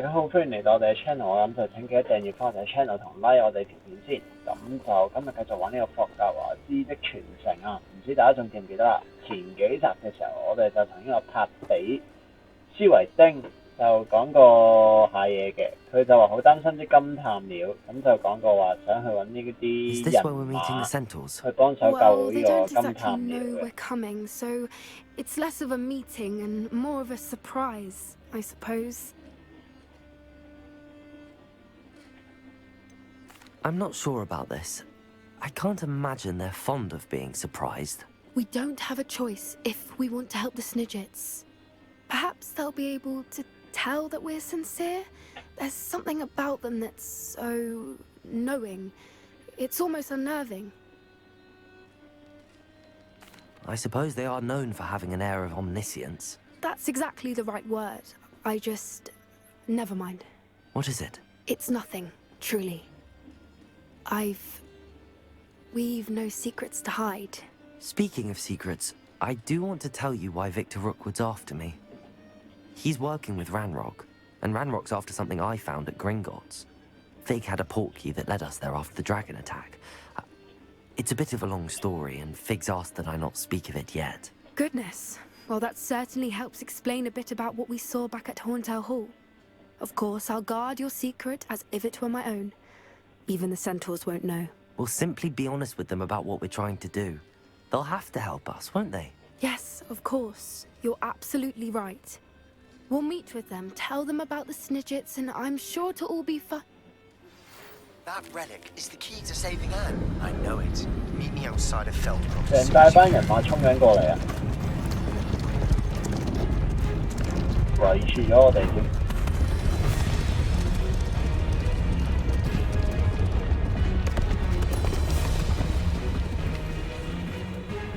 家好，歡迎嚟到我哋嘅 channel， 咁就請記得訂閱翻我哋嘅 channel 同 like 我哋條片先。咁就今日繼續玩呢個霍格華茲的傳承啊！唔知大家仲記唔記得啦？前幾集嘅時候，我哋就曾經有拍俾斯維丁就講過下嘢嘅，佢就話好擔心啲金探鳥，咁就講過話想去揾呢啲人馬去幫手救呢個金探鳥嘅。So it's less of a meeting and more of a surprise, I suppose. I'm not sure about this. I can't imagine they're fond of being surprised. We don't have a choice if we want to help the Snidgets. Perhaps they'll be able to tell that we're sincere. There's something about them that's so knowing. It's almost unnerving. I suppose they are known for having an air of omniscience. That's exactly the right word. Never mind. What is it? It's nothing, truly. We've no secrets to hide. Speaking of secrets, I do want to tell you why Victor Rookwood's after me. He's working with Ranrock, and Ranrock's after something I found at Gringotts. Fig had a portkey that led us there after the dragon attack. It's a bit of a long story, and Fig's asked that I not speak of it yet. Goodness. Well, that certainly helps explain a bit about what we saw back at Horntail Hall. Of course, I'll guard your secret as if it were my own. Even the centaurs won't know. We'll simply be honest with them about what we're trying to do. They'll have to help us, won't they? Yes, of course. You're absolutely right. We'll meet with them, tell them about the Snidgets, and I'm sure it'll all be fun. That relic is the key to saving Anne. I know it. Meet me outside of Feldcroft. 成大班人馬衝緊過嚟啊！圍住咗我哋添。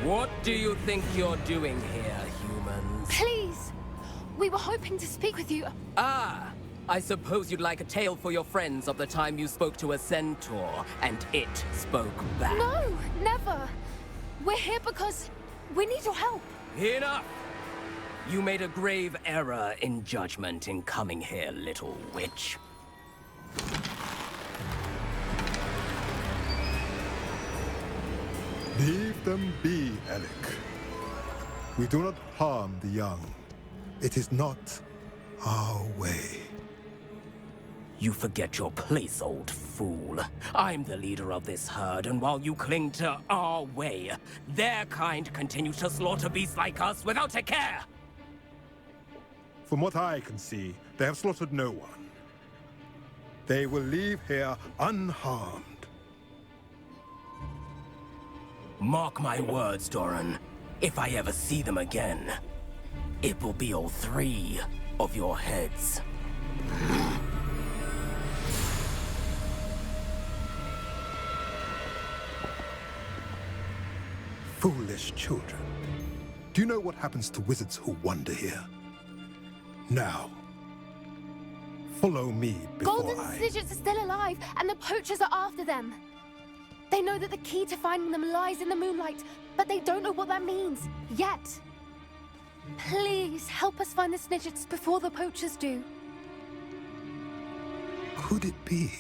What do you think you're doing here, humans? Please! We were hoping to speak with you. Ah! I suppose you'd like a tale for your friends of the time you spoke to a centaur, and it spoke back. No, never. We're here because we need your help. Enough! You made a grave error in judgment in coming here, little witch. Leave them be, Alec. We do not harm the young. It is not our way. You forget your place, old fool. I'm the leader of this herd, and while you cling to our way, their kind continues to slaughter beasts like us without a care! From what I can see, they have slaughtered no one. They will leave here unharmed. Mark my words, Doran. If I ever see them again, it will be all three of your heads. Foolish children. Do you know what happens to wizards who wander here? Now, follow me before Golden Snidgets are still alive, and the poachers are after them. They know that the key to finding them lies in the moonlight, but they don't know what that means, yet. Please, help us find the Snidgets before the poachers do. Could it be?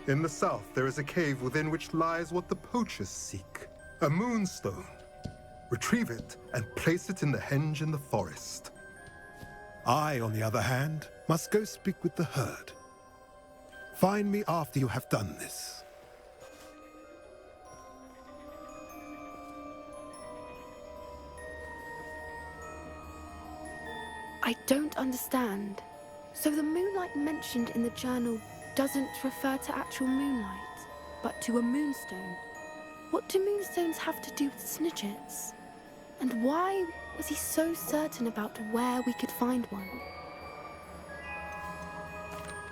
In the south, there is a cave within which lies what the poachers seek. A moonstone. Retrieve it and place it in the henge in the forest. I, on the other hand, must go speak with the herd. Find me after you have done this. I don't understand. So the moonlight mentioned in the journal doesn't refer to actual moonlight, but to a moonstone. What do moonstones have to do with Snidgets? And why was he so certain about where we could find one?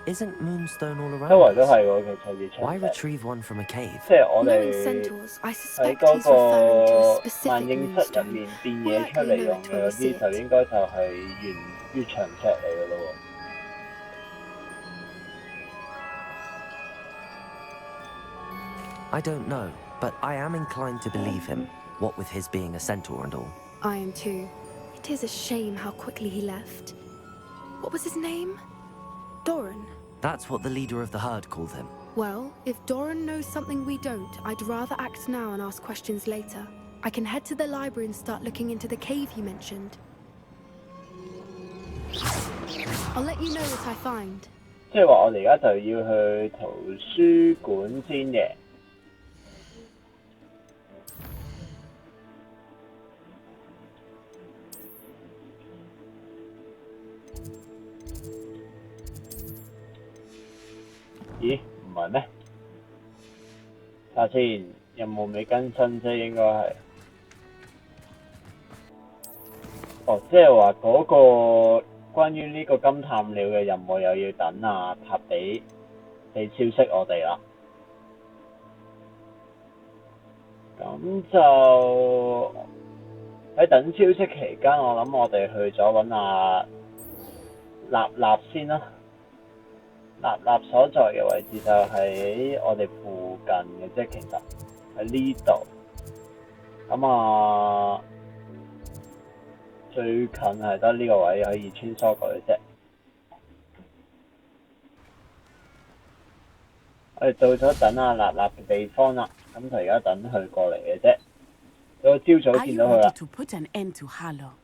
Isn't Moonstone all 周圍 around 都 us? 係喎，其實要 Why 出嚟。 retrieve one from a cave? 即係我 Knowing 哋 centaurs, I 喺 suspect 嗰 he's referring to a 個 specific 萬應室入 moonstone. 面變嘢出嚟用嘅嗰啲，就應該就係月長石嚟嘅咯喎。I don't know, but I am inclined to believe him, what with his being a centaur and all. I am too. It It is a shame how quickly he left. What was his name? Doran. That's what the leader of the herd called him. Well, if Doran knows something we don't, I'd rather act now and ask questions later. I can head to the library and start looking into the cave you mentioned. I'll let you know what I find. 即係話我哋而家就要去圖書館先嘅。咦？唔係咩？睇下先，有冇未更新啫？應該係。哦，即係話嗰個關於呢個金探鳥嘅任務又要等啊塔比俾消息我哋啦。咁就喺等消息期間，我諗我哋去咗揾阿立立先啦。立立所在嘅位置就喺我哋附近嘅啫，其實喺呢度。咁啊，最近係得呢個位可以穿梭過嘅啫。我哋到咗等阿立立嘅地方啦，咁就而家等佢過嚟嘅啫。到朝早見到佢啦。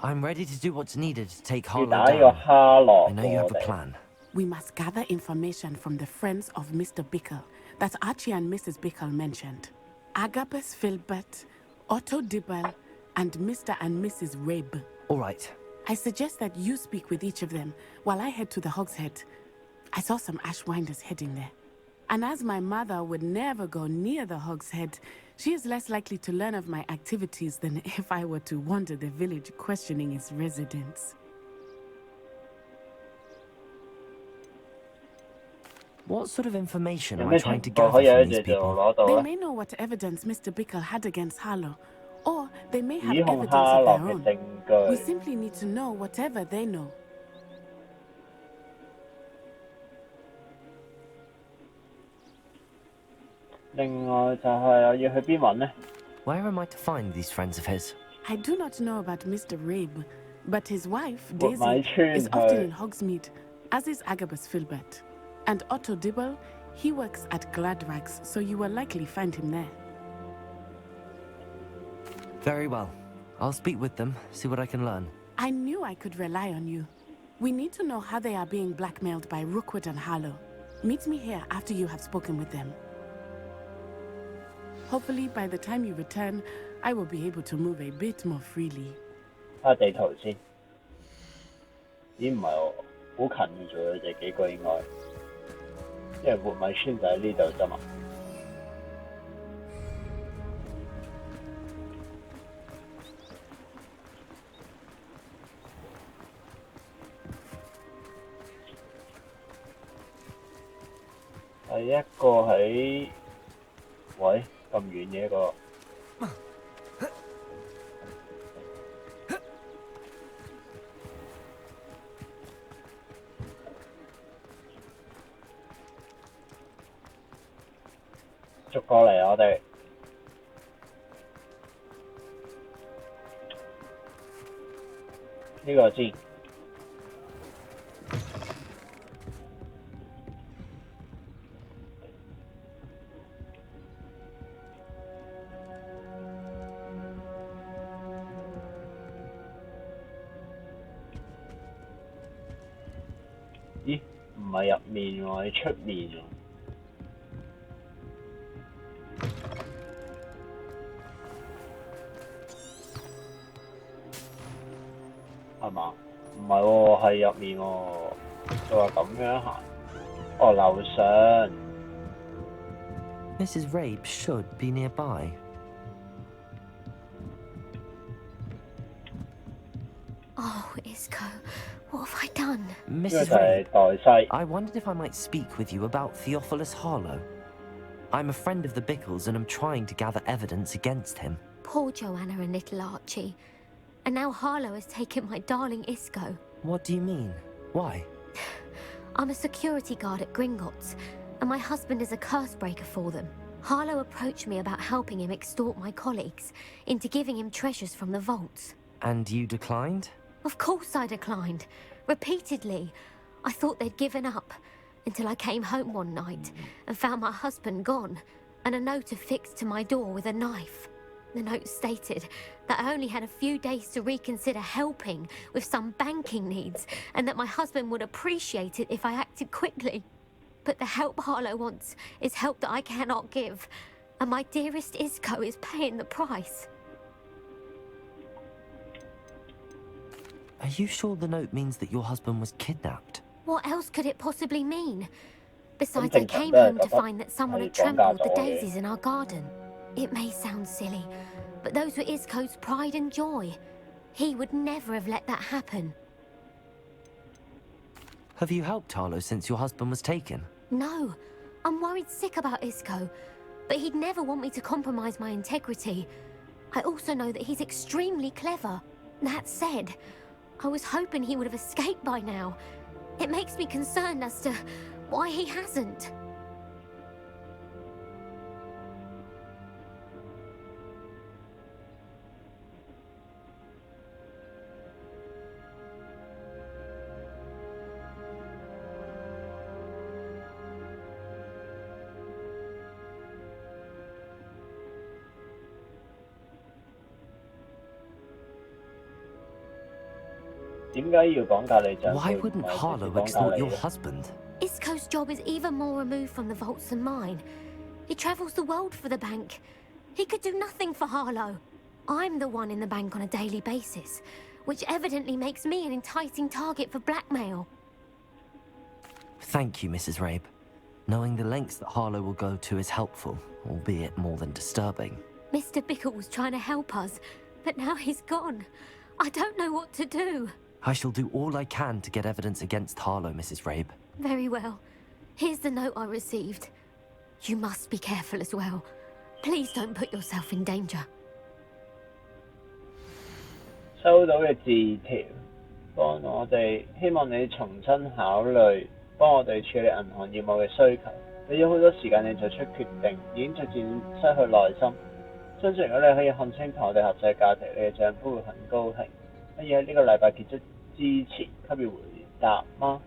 I'm ready to do what's needed to take 要 Harlow 打呢個 down. 哈羅 I know you 過 have a 嚟。 plan. We must gather information from the friends of Mr. Bickle that Archie and Mrs. Bickle mentioned. Agabus Filbert, Otto Dibble, and Mr. and Mrs. Rabe. All right. I suggest that you speak with each of them while I head to the Hogshead. I saw some Ashwinders heading there. And as my mother would never go near the Hogshead, she is less likely to learn of my activities than if I were to wander the village questioning its residents. What sort of information am 有 I 咩 trying 情 to 況可 gather 以喺 from 你 these 哋度 people? 攞到 They 咧？ may know what evidence Mr. Bickle had against Harlow, or they may have 指控 evidence 哈 of 洛 their 嘅 own. 證 We 據。 simply need to know whatever they know. 另外就係我要去邊揾呢？ Where am I to find these friends of his? I do not know about Mr. Rabe, but his wife, But my Daisy, tune is often her- in Hogsmeade, as is Agabus Filbert. And Otto Dibble, he works at Gladrags, so you will likely find him there. Very well. I'll speak with them, see what I can learn. I knew I could rely on you. We need to know how they are being blackmailed by Rookwood and Harlow. Meet me here after you have spoken with them. Hopefully, by the time you return, I will be able to move a bit more freely. 睇下地圖先。咦，唔係喎，好近嘅啫喎，你哋幾個應該，因為活米村就喺呢度啫嘛。第一個喺，喂，咁遠嘅一個。逐過嚟我哋。呢個先。咦？唔係入面喎，喺出面喎。係嘛？唔係喎，係入面喎。佢話咁樣行。哦，樓上。Mrs. Rabe should be nearby. Oh, Isco, what have I done? 呢個 Mrs. 就係 Rabe, 代西。 I wondered if I might speak with you about Theophilus Harlow. I'm a friend of the Bickles and am trying to gather evidence against him. Poor Joanna and little Archie. And now Harlow has taken my darling Isco. What do you mean? Why? I'm a security guard at Gringotts, and my husband is a curse breaker for them. Harlow approached me about helping him extort my colleagues into giving him treasures from the vaults. And you declined? Of course I declined. Repeatedly. I thought they'd given up, until I came home one night and found my husband gone, and a note affixed to my door with a knife. The note stated that I only had a few days to reconsider helping with some banking needs, and that my husband would appreciate it if I acted quickly. But the help Harlow wants is help that I cannot give, and my dearest Isco is paying the price. Are you sure the note means that your husband was kidnapped? What else could it possibly mean? Besides, I came home to find that someone had trampled the daisies in our garden. It may sound silly, but those were Isco's pride and joy. He would never have let that happen. Have you helped Harlow since your husband was taken? No. I'm worried sick about Isco, but he'd never want me to compromise my integrity. I also know that he's extremely clever. That said, I was hoping he would have escaped by now. It makes me concerned as to why he hasn't. Why wouldn't Harlow extort your husband? Isco's job is even more removed from the vaults than mine. He travels the world for the bank. He could do nothing for Harlow. I'm the one in the bank on a daily basis, which evidently makes me an enticing target for blackmail. Thank you, Mrs. Rabe. Knowing the lengths that Harlow will go to is helpful, albeit more than disturbing. Mr. Bickle was trying to help us, but now he's gone. I don't know what to do. I shall do all I can to get evidence against Harlow, Mrs. Rabe. Very well. Here's the note I received. You must be careful as well. Please don't put yourself in danger. 收到嘅字條，幫我哋希望你重新考慮，幫我哋處理銀行業務嘅需求。俾咗好多時間你做出決定，已經逐漸失去耐心。相信如果你可以看清同我哋合作價值，你嘅丈夫會很高興。可以喺呢個禮拜結束之前給予回答嗎？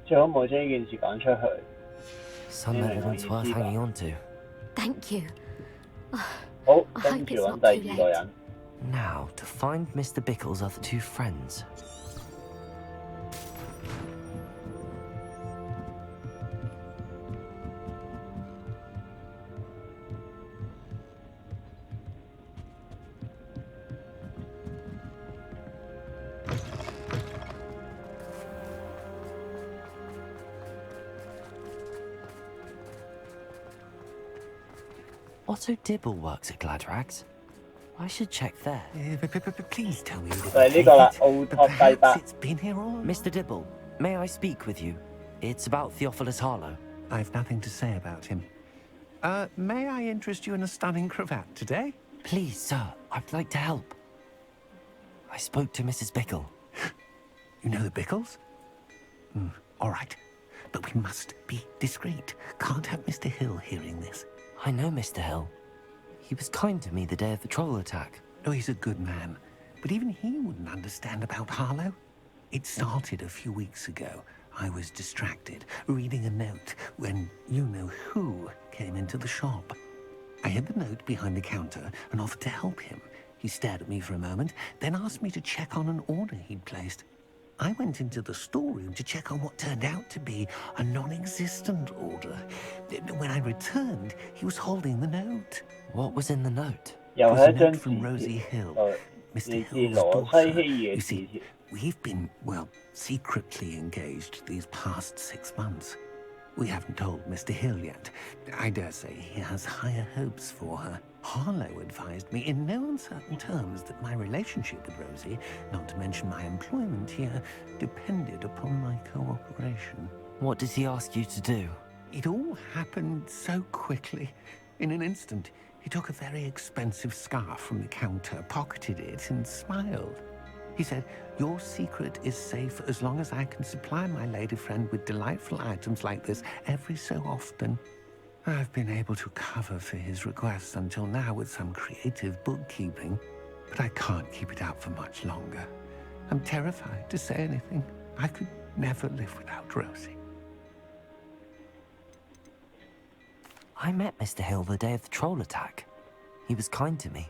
最好冇將呢件事講出去。 Some evidence worth hanging on to. Thank you. 好，跟住揾第二個人。 Now, to find Mr. Bickle's other two friends. Otto Dibble works at Gladrags. I should check there. Please tell me. 就係呢個啦，奧托蒂伯。 It's been here all. Mr. Dibble, may I speak with you? It's about Theophilus Harlow. I've nothing to say about him. May I interest you in a stunning cravat today? Please, sir, I'd like to help. I spoke to Mrs. Bickle. You know the Bickles? All right. But we must be discreet. Can't have Mr. Hill hearing this. I know Mr. Hill. He was kind to me the day of the troll attack. Oh, he's a good man. But even he wouldn't understand about Harlow. It started a few weeks ago. I was distracted, reading a note, when you-know-who came into the shop. I hid the note behind the counter and offered to help him. He stared at me for a moment, then asked me to check on an order he'd placed. I went into the storeroom to check on what turned out to be a non-existent order. When I returned, he was holding the note. What was in the note? It was a note from Rosie Hill, Mr. Hill's daughter. You see, we've been, well, secretly engaged these past 6 months. We haven't told Mr. Hill yet. I dare say he has higher hopes for her. Harlow advised me in no uncertain terms that my relationship with Rosie, not to mention my employment here, depended upon my cooperation. What does he ask you to do? It all happened so quickly. In an instant, he took a very expensive scarf from the counter, pocketed it, and smiled. He said, "Your secret is safe as long as I can supply my lady friend with delightful items like this every so often." I've been able to cover for his requests until now with some creative bookkeeping, but I can't keep it up for much longer. I'm terrified to say anything. I could never live without Rosie. I met Mr. Hill the day of the troll attack. He was kind to me.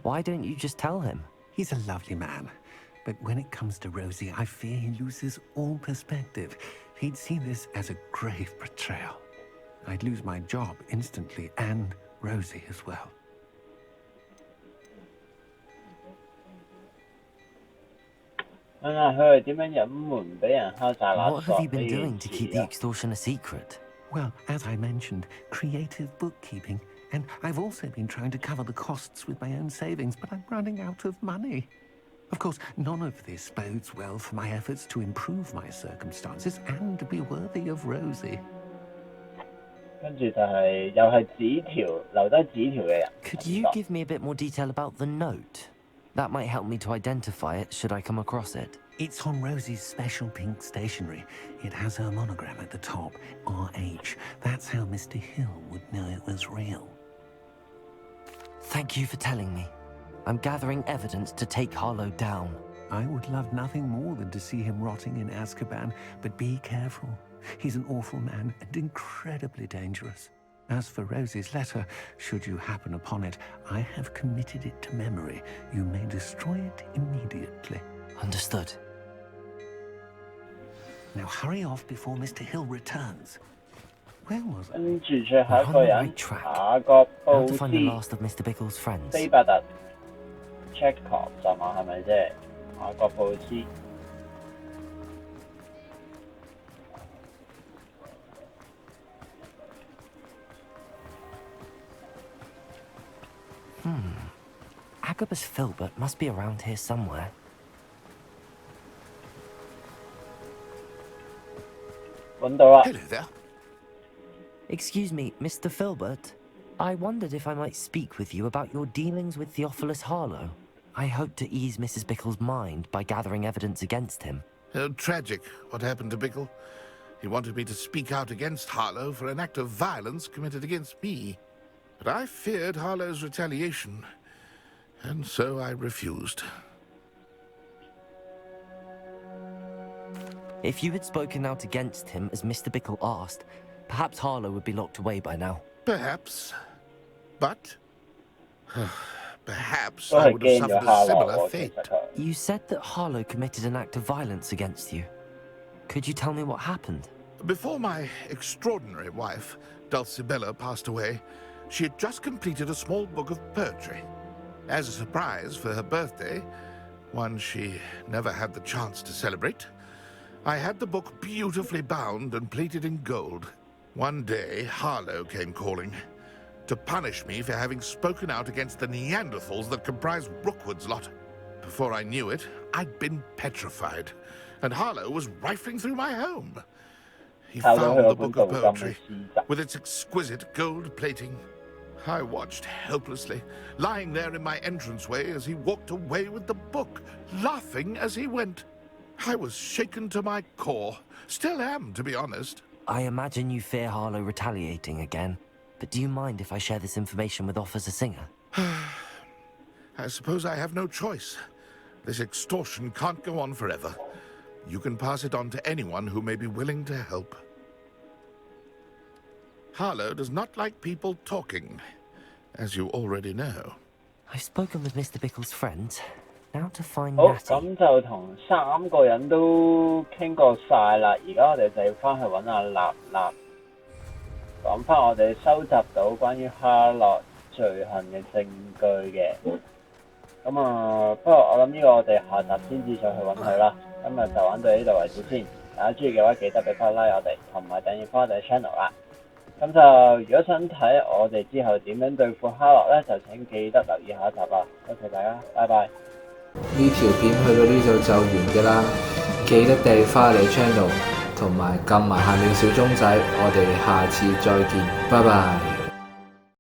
Why don't you just tell him? He's a lovely man, but when it comes to Rosie, I fear he loses all perspective. He'd see this as a grave betrayal. I'd lose my job instantly, and Rosie as well. What have you been doing to keep the extortion a secret? Well, as I mentioned, creative bookkeeping. And I've also been trying to cover the costs with my own savings, but I'm running out of money. Of course, none of this bodes well for my efforts to improve my circumstances and to be worthy of Rosie. Could you give me a bit more detail about the note? That might help me to identify it should I come across it. It's on Rosie's special pink stationery. It has her monogram at the top, RH. That's how Mr. Hill would know it was real. Thank you for telling me. I'm gathering evidence to take Harlow down. I would love nothing more than to see him rotting in Azkaban, but be careful. He's an awful man and incredibly dangerous. As for Rosie's letter, should you happen upon it, I have committed it to memory. You may destroy it immediately. Understood. Now hurry off before Mr. Hill returns. Where was I? We're on the right track. How to find the last of Mr. Bickle's friends. Chekhov 咋嘛係咪啫？下個報紙。Agabus Filbert must be around here somewhere. Hello there. Excuse me, Mr. Filbert. I wondered if I might speak with you about your dealings with Theophilus Harlow. I hope to ease Mrs. Bickle's mind by gathering evidence against him. Tragic, what happened to Bickle. He wanted me to speak out against Harlow for an act of violence committed against me. But I feared Harlow's retaliation, and so I refused. If you had spoken out against him as Mr. Bickle asked, perhaps Harlow would be locked away by now. Perhaps. But perhaps I would have suffered a similar fate. You said that Harlow committed an act of violence against you. Could you tell me what happened? Before my extraordinary wife, Dulcibella, passed away, she had just completed a small book of poetry. As a surprise for her birthday, one she never had the chance to celebrate, I had the book beautifully bound and plated in gold. One day, Harlow came calling to punish me for having spoken out against the Neanderthals that comprise Rookwood's lot. Before I knew it, I'd been petrified, and Harlow was rifling through my home. He found the book of poetry with its exquisite gold plating. I watched helplessly, lying there in my entranceway as he walked away with the book, laughing as he went. I was shaken to my core. Still am, to be honest. I imagine you fear Harlow retaliating again, but do you mind if I share this information with Officer Singer? I suppose I have no choice. This extortion can't go on forever. You can pass it on to anyone who may be willing to help. Harlow does not like people talking, as you already know. I've spoken with Mr. Bickle's friends. Now to find 好， Natty. 咁就同3個人都傾過晒啦。而家我哋就要翻去揾阿立立，講翻我哋收集到關於哈洛罪行嘅證據嘅。咁不過我諗呢個我哋下集先至再去揾佢啦。今日就玩到呢度為止先。大家中意嘅話，記得俾翻 like 我哋，同埋訂閱翻我哋 channel 啦。咁就如果想睇我哋之後點樣對付哈洛咧，就請記得留意下一集啦。多謝大家，拜拜。呢條片去到呢度就完嘅啦，記得訂翻我哋 channel，同埋撳埋下面小鐘仔，我哋下次再見，拜拜。